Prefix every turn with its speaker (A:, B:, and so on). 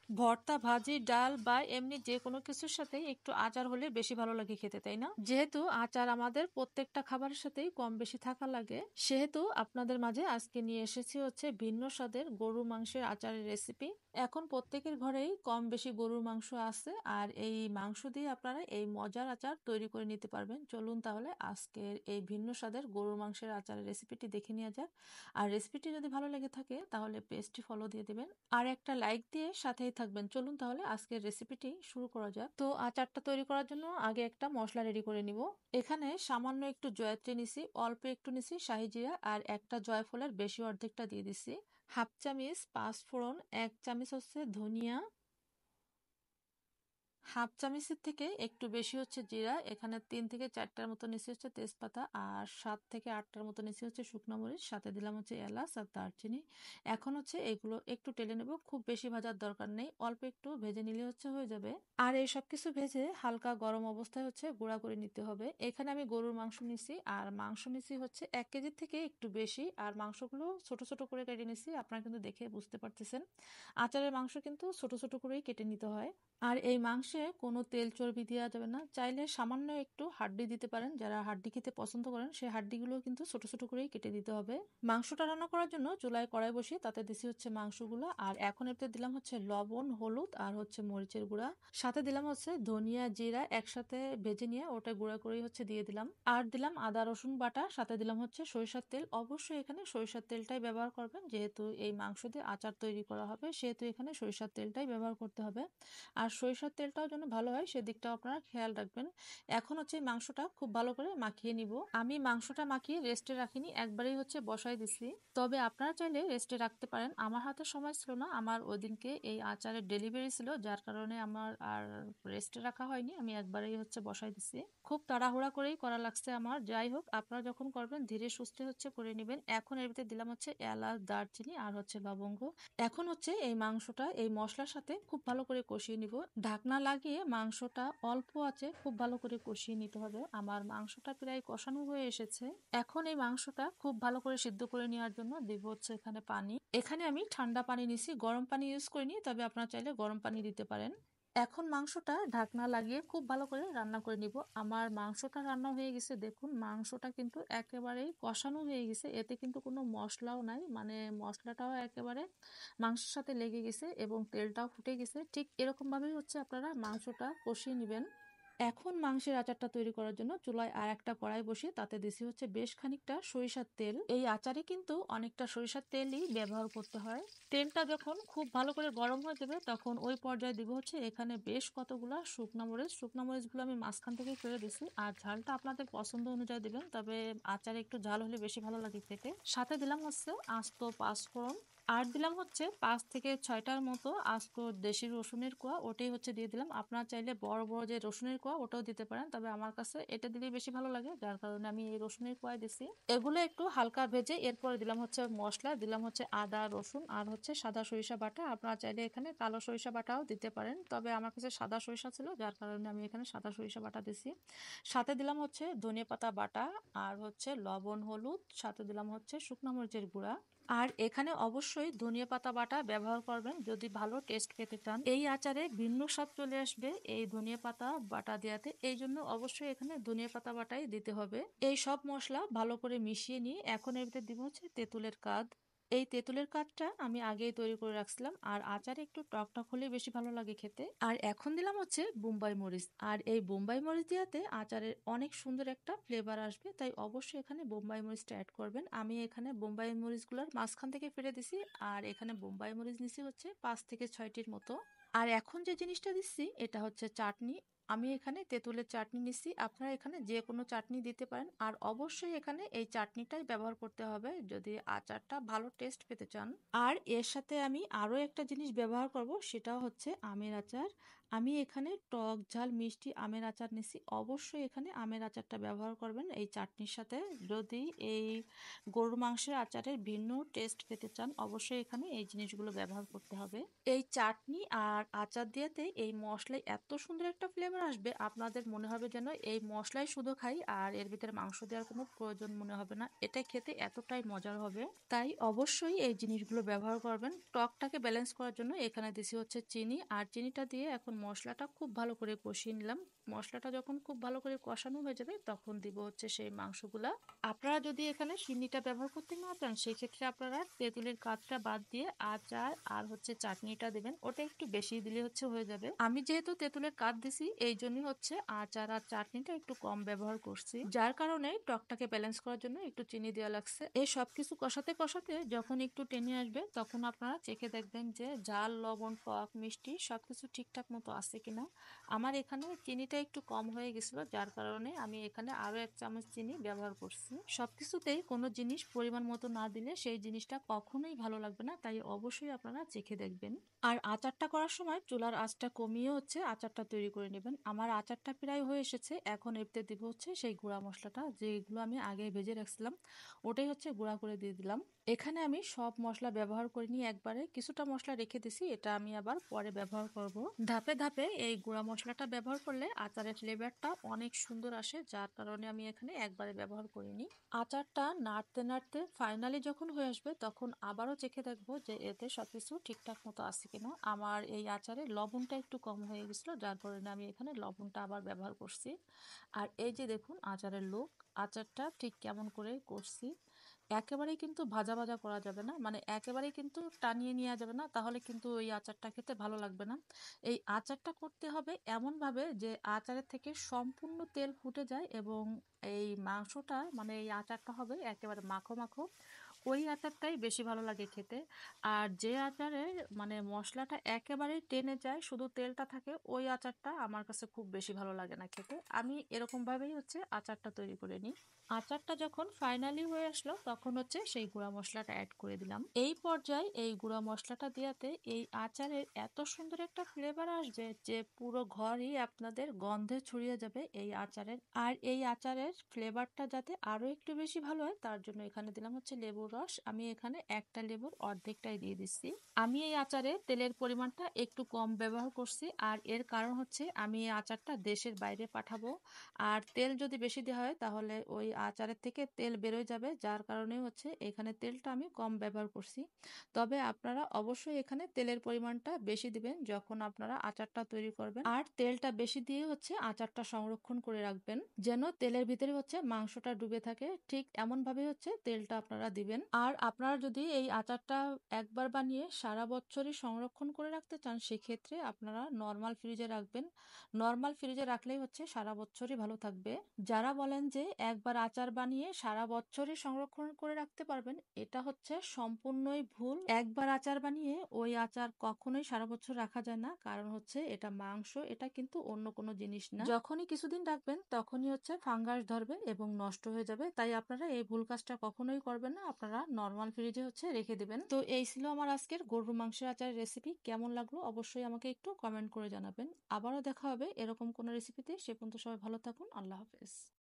A: ভর্তা, ভাজি, ডাল বা এমনি যেকোনো কিছুর সাথেই একটু আচার হলে বেশি ভালো লাগে খেতে, তাই না? যেহেতু আচার আমাদের প্রত্যেকটা খাবারের সাথেই কম বেশি থাকা লাগে, সেহেতু আপনাদের মাঝে আজকে নিয়ে এসেছি হচ্ছে ভিন্ন স্বাদের গরুর মাংসের আচারের রেসিপি। এখন প্রত্যেকের ঘরেই কম বেশি গরুর মাংস আছে, আর এই মাংস দিয়ে আপনারা এই মজার আচার তৈরি করে নিতে পারবেন। চলুন তাহলে আজকের এই ভিন্ন স্বাদের গরুর মাংসের আচারের রেসিপিটি দেখে নেওয়া যাক। আর রেসিপিটি যদি ভালো লেগে থাকে তাহলে পেজটি ফলো দিয়ে দেবেন আর একটা লাইক দিয়ে সাথেই থাকবেন। চলুন তাহলে আজকের রেসিপিটি শুরু করা যাক। তো আচারটা তৈরি করার জন্য আগে একটা মশলা রেডি করে নিব। এখানে সামান্য একটু জয়ত্রী নিছি, অল্প একটু নিছি শাহি জিরা, আর একটা জয়ফলের বেশি অর্ধেকটা দিয়ে দিছি। হাফ চামচ পাঁচফোড়ন, 1 চামচ হচ্ছে ধনিয়া, হাফ চামচের থেকে একটু বেশি হচ্ছে জিরা, এখানে 3 থেকে 4টার মতো নিচে হচ্ছে তেজপাতা, আর 7 থেকে 8টার মতো নিচে হচ্ছে শুকনো মরিচ, সাথে দিলাম হচ্ছে এলাচ আর দারচিনি। এখন হচ্ছে এগুলো একটু টেলে নেব, খুব বেশি ভাজার দরকার নেই, অল্প একটু ভেজে নিলে হচ্ছে হয়ে যাবে। আর এই সব কিছু ভেজে হালকা গরম অবস্থায় হচ্ছে গুঁড়া করে নিতে হবে। এখানে আমি গরুর মাংস নিছি, আর মাংস নিছি হচ্ছে 1 কেজির থেকে একটু বেশি, আর মাংসগুলো ছোট ছোট করে কেটে নিছি। আপনারা কিন্তু দেখে বুঝতে পারতেছেন আচারের মাংস কিন্তু ছোট ছোট করেই কেটে নিতে হয়। আর এই মাংসে কোনো তেল চর্বি দেওয়া যাবে না, চাইলে সামান্য একটু হাড্ডি দিতে পারেন, যারা হাড্ডি খেতে পছন্দ করেন সেই হাড্ডিগুলো কিন্তু ছোট ছোট করেই কেটে দিতে হবে। মাংসটা রান্না করার জন্য চুলায় কড়াই বসিয়ে তাতে দিছি হচ্ছে মাংসগুলো, আর এখন এতে দিলাম হচ্ছে লবণ, হলুদ আর হচ্ছে মরিচের গুঁড়া, সাথে দিলাম হচ্ছে ধনিয়া জিরা একসাথে ভেজে নিয়ে ওটা গুঁড়া করেই হচ্ছে দিয়ে দিলাম, আর দিলাম আদা রসুন বাটা, সাথে দিলাম হচ্ছে সরিষার তেল। অবশ্যই এখানে সরিষার তেলটাই ব্যবহার করবেন, যেহেতু এই মাংস দিয়ে আচার তৈরি করা হবে সেহেতু এখানে সরিষার তেলটাই ব্যবহার করতে হবে। আর সরিষার তেলটাও যেন ভালো হয় সেদিকটাও আপনারা খেয়াল রাখবেন। এখন হচ্ছে মাংসটা খুব ভালো করে মাখিয়ে নিব। আমি মাংসটা মাখিয়ে রেস্টে রাখিনি, একবারেই হচ্ছে বসাই দিছি। তবে আপনারা চাইলে রেস্টে রাখতে পারেন, আমার হাতে সময় ছিল না, আমার ওই দিনকে এই আচারের ডেলিভারি ছিল, যার কারণে আমার আর রেস্টে রাখা হয়নি, আমি একবারেই হচ্ছে বসাই দিছি। খুব তাড়াহুড়া করেই করা লাগছে আমার। যাই হোক, আপনারা যখন করবেন ধীরে সুস্থে হচ্ছে করে নেবেন। এখন এর ভিতরে দিলাম হচ্ছে এলাচ, দারচিনি আর হচ্ছে লবঙ্গ। এখন হচ্ছে এই মাংসটা এই মশলার সাথে খুব ভালো করে কষিয়ে নিব। ঢাকনা লাগিয়ে মাংসটা অল্প আঁচে খুব ভালো করে কষিয়ে নিতে হবে। আমার মাংসটা প্রায় কষানো হয়ে এসেছে। এখন এই মাংসটা খুব ভালো করে সিদ্ধ করে নেওয়ার জন্য দেব হচ্ছে এখানে পানি। এখানে আমি ঠান্ডা পানি নিছি, গরম পানি ইউজ করিনি, তবে আপনারা চাইলে গরম পানি দিতে পারেন। এখন মাংসটা ঢাকনা লাগিয়ে খুব ভালো করে রান্না করে নিব। আমার মাংসটা রান্না হয়ে গেছে, দেখুন মাংসটা কিন্তু একেবারেই কষানো হয়ে গেছে, এতে কিন্তু কোনো মশলাও নাই, মানে মশলাটাও একেবারে মাংসের সাথে লেগে গেছে এবং তেলটাও ফুটে গেছে। ঠিক এরকম ভাবেই হচ্ছে আপনারা মাংসটা কষিয়ে নেবেন। এখন মাংসের আচারটা তৈরি করার জন্য চুলায় আর একটা কড়াই বসিয়ে তাতে দিছি হচ্ছে বেশ খানিকটা সরিষার তেল। এই আচারে কিন্তু অনেকটা সরিষার তেলই ব্যবহার করতে হয়। তেলটা যখন খুব ভালো করে গরম হয়ে যাবে তখন ওই পর্যায়ে দিব হচ্ছে এখানে বেশ কতগুলা শুকনা মরিচ। শুকনা মরিচগুলো আমি মাঝখান থেকে ফেলে দিছি, আর ঝালটা আপনাদের পছন্দ অনুযায়ী দিবেন, তবে আচারে একটু ঝাল হলে বেশি ভালো লাগে খেতে। সাথে দিলাম হচ্ছে আস্ত পাঁচফোড়ন, আর দিলাম হচ্ছে 5 থেকে 6টার মতো আস্ত দেশি রসুনের কোয়া, ওটাই হচ্ছে দিয়ে দিলাম। আপনারা চাইলে বড় বড় যে রসুনের কোয়া ওটাও দিতে পারেন, তবে আমার কাছে এটা দিলেই বেশি ভালো লাগে, যার কারণে আমি এই রসুনের কোয়া দিছি। এগুলো একটু হালকা ভেজে এরপরে দিলাম হচ্ছে মশলা, দিলাম হচ্ছে আদা রসুন আর হচ্ছে সাদা সরিষা বাটা। আপনারা চাইলে এখানে কালো সরিষা বাটাও দিতে পারেন, তবে আমার কাছে সাদা সরিষা ছিল যার কারণে আমি এখানে সাদা সরিষা বাটা দিছি। সাথে দিলাম হচ্ছে ধনেপাতা বাটা, আর হচ্ছে লবণ, হলুদ, সাথে দিলাম হচ্ছে শুকনো মরিচের গুঁড়া। আর এখানে অবশ্যই ধনিয়া পাতা বাটা ব্যবহার করবেন যদি ভালো টেস্ট পেতে চান। এই আচারে ভিন্ন স্বাদ চলে আসবে এই ধনিয়া পাতা বাটা দেওয়াতে, এই জন্য অবশ্যই এখানে ধনিয়া পাতা বাটাই দিতে হবে। এই সব মশলা ভালো করে মিশিয়ে নিয়ে এখন এর ভিতরে দিব হচ্ছে তেঁতুলের কাদ। এই তেঁতুলের কাঠটা আমি আগেই তৈরি করে রাখছিলাম, আর আচারে একটু টক টক হলে বেশি ভালো লাগে খেতে। আর এখন দিলাম হচ্ছে বোম্বাই মরিচ, আর এই বোম্বাই মরিচ দিয়াতে আচারের অনেক সুন্দর একটা ফ্লেভার আসবে, তাই অবশ্যই এখানে বোম্বাই মরিচটা অ্যাড করবেন। আমি এখানে বোম্বাই মরিচগুলোর মাঝখান থেকে ফেলে দিছি, আর এখানে বোম্বাই মরিচ নিছি হচ্ছে 5 থেকে 6টির মতো। আর এখন যে জিনিসটা দিচ্ছি এটা হচ্ছে চাটনি। আমি এখানে তেঁতুলের চাটনি নিচ্ছি, আপনারা এখানে যে কোনো চাটনি দিতে পারেন, আর অবশ্যই এখানে এই চাটনিটাই ব্যবহার করতে হবে যদি আচারটা ভালো টেস্ট পেতে চান। আর এর সাথে আমি আরও একটা জিনিস ব্যবহার করব, সেটা হচ্ছে আমের আচার। আমি এখানে টক ঝাল মিষ্টি আমের আচার নিচ্ছি, অবশ্যই এখানে আমের আচারটা ব্যবহার করবেন এই চাটনির সাথে। যদি এই গরুর মাংসের আচারের ভিন্ন টেস্ট পেতে চান অবশ্যই এখানে এই জিনিসগুলো ব্যবহার করতে হবে। এই চাটনি আর আচার দিয়েতে এই মশলায় এত সুন্দর একটা ফ্লেভার ফ্লেভার আসবে আপনাদের মনে হবে যেন এই মশলাই শুধু খাই আর এর ভিতরে মাংস দেওয়ার কোনো প্রয়োজন মনে হবে না। এটা খেতে এতটাই মজার হবে। তাই অবশ্যই এই জিনিসগুলো ব্যবহার করবেন। টকটাকে ব্যালেন্স করার জন্য এখানে দিছি হচ্ছে চিনি, আর চিনিটা দিয়ে এখন মশলাটা খুব ভালো করে কষিয়ে নিলাম। মশলাটা যখন খুব ভালো করে কষানো হয়ে যাবে তখন দিব হচ্ছে সেই মাংসগুলা। আপনারা যদি এখানে চিনিটা ব্যবহার করতে না চান সেক্ষেত্রে আপনারা তেঁতুলের কাঠটা বাদ দিয়ে আচার আর হচ্ছে চাটনিটা দেবেন, ওটা একটু বেশি দিলে হচ্ছে হয়ে যাবে। আমি যেহেতু তেঁতুলের কাঠ দিছি এই জন্যই হচ্ছে আচার আর চাটনিটা একটু কম ব্যবহার করছি, যার কারণে টকটাকে ব্যালেন্স করার জন্য একটু চিনি দেওয়া লাগছে। এই সবকিছু কষাতে কষাতে যখন একটু টেনে আসবে তখন আপনারা চেখে দেখবেন যে ঝাল, লবণ, টক, মিষ্টি সবকিছু ঠিকঠাক মতো আছে কিনা। আমার এখানে চিনিটা একটু কম হয়ে গেছিল, যার কারণে আমি এখানে আরো 1 চামচ চিনি ব্যবহার করছি। সবকিছুতেই কোনো জিনিস পরিমাণ মতো না দিলে সেই জিনিসটা কখনোই ভালো লাগবে না, তাই অবশ্যই আপনারা চেখে দেখবেন। আর আচারটা করার সময় চুলার আঁচটা কমিয়ে হচ্ছে আচারটা তৈরি করে নেবেন। আমার আচারটা প্রায় হয়ে এসেছে, এখন এতে দিব হচ্ছে সেই গুঁড়া মশলাটা যেগুলো আমি আগে ভেজে রাখছিলাম, ওটাই হচ্ছে গুঁড়া করে দিয়ে দিলাম। এখানে আমি সব মশলা ব্যবহার করিনি একবারে, কিছুটা মশলা রেখে দিছি, এটা আমি আবার পরে ব্যবহার করব। ধাপে ধাপে এই গুঁড়া মশলাটা ব্যবহার করলে আচারের ফ্লেভারটা অনেক সুন্দর আসে, যার কারণে আমি এখানে একবারে ব্যবহার করিনি। আচারটা নাড়তে নাড়তে ফাইনালি যখন হয়ে আসবে তখন আবারও চেখে দেখবো যে এতে সবকিছু ঠিকঠাক মতো আছে কিনা। আমার এই আচারে লবণটা একটু কম হয়ে গেছিলো, যার কারণে আমি এখানে লবণটা আবার ব্যবহার করছি। আর এই যে দেখুন আচারের লুক, আচারটা ঠিক কেমন করে করছি। একেবারেই কিন্তু ভাজা ভাজা করা যাবে না, মানে একেবারেই কিন্তু টানিয়ে নেওয়া যাবে না, তাহলে কিন্তু ওই আচারটা খেতে ভালো লাগবে না। এই আচারটা করতে হবে এমনভাবে যে আচারের থেকে সম্পূর্ণ তেল ফুটে যায় এবং এই মাংসটা মানে এই আচারটা হবে একেবারে মাখো মাখো। ওই আচারটাই বেশি ভালো লাগে খেতে। আর যে আচারে মানে মশলাটা একেবারেই টেনে যায় শুধু তেলটা থাকে, ওই আচারটা আমার কাছে খুব বেশি ভালো লাগে না খেতে। আমি এরকম ভাবেই হচ্ছে আচারটা তৈরি করে নিই। আচারটা যখন ফাইনালি হয়ে আসলো তখন হচ্ছে সেই গুঁড়া মশলাটা অ্যাড করে দিলাম। এই পর্যায়ে এই গুঁড়া মশলাটা দেওয়াতে এই আচারের এত সুন্দর একটা ফ্লেভার আসবে যে পুরো ঘরই আপনাদের গন্ধে ছড়িয়ে যাবে এই আচারের। আর এই আচারের ফ্লেভারটা যাতে আরো একটু বেশি ভালো হয় তার জন্য এখানে দিলাম হচ্ছে লেবুর রস। আমি এখানে একটা লেবুর অর্ধেকটাই দিয়ে দিচ্ছি। আমি এই আচারে তেলের পরিমাণটা একটু কম ব্যবহার করছি, আর এর কারণ হচ্ছে আমি এই আচারটা দেশের বাইরে পাঠাবো। আর তেল যদি বেশি দেওয়া হয় তাহলে ওই আচারের থেকে তেল বেরোয় যাবে, যার কারণে হচ্ছে এখানে তেলটা আমি কম ব্যবহার করছি। তবে আপনারা অবশ্যই এখানে তেলের পরিমাণটা বেশি দিবেন যখন আপনারা আচারটা তৈরি করবেন, আর তেলটা বেশি দিয়ে হচ্ছে আচারটা সংরক্ষণ করে রাখবেন যেন তেলের ভিতরে হচ্ছে মাংসটা ডুবে থাকে, ঠিক এমন ভাবে হচ্ছে তেলটা আপনারা দিবেন। আর আপনারা যদি এই আচারটা একবার বানিয়ে সারা বছরই সংরক্ষণ করে রাখতে চান সেক্ষেত্রে আপনারা নর্মাল ফ্রিজে রাখবেন। নর্মাল ফ্রিজে রাখলেই হচ্ছে সারা বছরই ভালো থাকবে। যারা বলেন যে একবার আচার বানিয়ে সারা বছরই সংরক্ষণ করে রাখতে পারবেন, এটা হচ্ছে সম্পূর্ণই ভুল। একবার আচার বানিয়ে ওই আচার কখনোই সারা বছর রাখা যায় না, কারণ হচ্ছে এটা মাংস, এটা কিন্তু অন্য কোনো জিনিস না। যখনই কিছুদিন রাখবেন তখনই হচ্ছে ফাঙ্গাস ধরবে এবং নষ্ট হয়ে যাবে, তাই আপনারা এই ভুল কাজটা কখনোই করবেন না, আপনারা নর্মাল ফ্রিজে হচ্ছে রেখে দিবেন। তো এই ছিল আমার আজকের গরুর মাংসের আচারের রেসিপি। কেমন লাগলো অবশ্যই আমাকে একটু কমেন্ট করে জানাবেন। আবারও দেখা হবে এরকম কোনো রেসিপিতে, সে পর্যন্ত সবাই ভালো থাকুন। আল্লাহ হাফেজ।